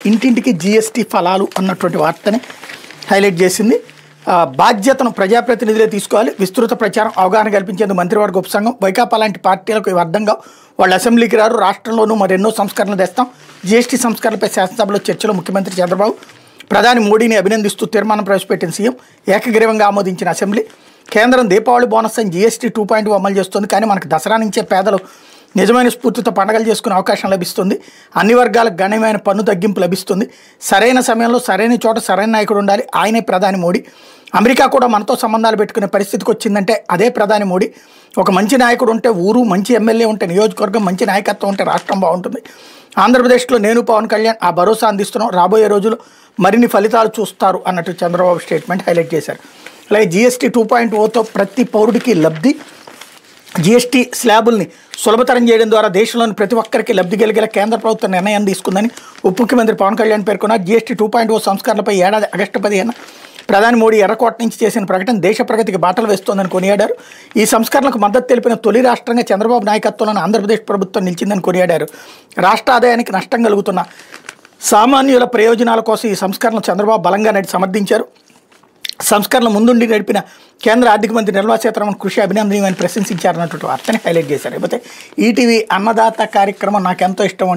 ఇంటింటికి జీఎస్టీ ఫలాలు అన్నటువంటి వార్తని హైలైట్ చేసింది. బాధ్యతను ప్రజాప్రతినిధులే తీసుకోవాలి, విస్తృత ప్రచారం అవగాహన కల్పించేందుకు మంత్రివర్గ ఉపసంఘం. వైకాపా లాంటి పార్టీలకు ఇవి అర్థంగా వాళ్ళు అసెంబ్లీకి రారు, రాష్ట్రంలోనూ మరెన్నో సంస్కరణలు తెస్తాం. జీఎస్టీ సంస్కరణలపై శాసనసభలో చర్చలో ముఖ్యమంత్రి చంద్రబాబు. ప్రధాని మోడీని అభినందిస్తూ తీర్మానం ప్రవేశపెట్టిన సీఎం, ఏకగ్రీవంగా ఆమోదించిన అసెంబ్లీ. కేంద్రం దీపావళి బోనస్ అని జీఎస్టీ 2.0 అమలు చేస్తుంది, కానీ మనకు దసరా నుంచే పేదలు నిజమైన స్ఫూర్తితో పండుగలు చేసుకునే అవకాశం లభిస్తుంది. అన్ని వర్గాలకు గణనీయమైన పన్ను తగ్గింపు లభిస్తుంది. సరైన సమయంలో సరైన చోట సరైన నాయకుడు ఉండాలి, ఆయనే ప్రధాని మోడీ. అమెరికా కూడా మనతో సంబంధాలు పెట్టుకునే పరిస్థితికి వచ్చిందంటే అదే ప్రధాని మోడీ. ఒక మంచి నాయకుడు ఉంటే ఊరు, మంచి ఎమ్మెల్యే ఉంటే నియోజకవర్గం, మంచి నాయకత్వం ఉంటే రాష్ట్రం బాగుంటుంది. ఆంధ్రప్రదేశ్లో నేను పవన్ కళ్యాణ్ ఆ భరోసా అందిస్తున్నాం, రాబోయే రోజుల్లో మరిన్ని ఫలితాలు చూస్తారు అన్నట్టు చంద్రబాబు స్టేట్మెంట్ హైలైట్ చేశారు. అలాగే జీఎస్టీ 2.0తో ప్రతి పౌరుడికి లబ్ధి. జీఎస్టీ స్లాబుల్ని సులభతరం చేయడం ద్వారా దేశంలోని ప్రతి ఒక్కరికి లబ్ధి కలిగేలా కేంద్ర ప్రభుత్వం నిర్ణయం తీసుకుందని ఉప ముఖ్యమంత్రి పవన్ కళ్యాణ్ పేర్కొన్నారు. జీఎస్టీ 2.0 సంస్కరణలపై ఏడాది ఆగస్టు 15 ప్రధాని మోడీ ఎర్రకోట నుంచి చేసిన ప్రకటన దేశ ప్రగతికి బాటలు వేస్తోందని కొనియాడారు. ఈ సంస్కరణలకు మద్దతు తెలిపిన తొలి రాష్ట్రంగా చంద్రబాబు నాయకత్వంలోని ఆంధ్రప్రదేశ్ ప్రభుత్వం నిలిచిందని కొనియాడారు. రాష్ట్ర ఆదాయానికి నష్టం కలుగుతున్న సామాన్యుల ప్రయోజనాల కోసం ఈ సంస్కరణలు చంద్రబాబు బలంగా సమర్థించారు. సంస్కరణలు ముందుండి నడిపిన కేంద్ర ఆర్థిక మంత్రి నిర్మలా సీతారామన్ కృషి అభినందనీయమని ప్రశంసించారన్నటువంటి వార్తని హైలైట్ చేశారు. లేకపోతే ఈటీవీ అన్నదాత కార్యక్రమం నాకెంతో ఇష్టం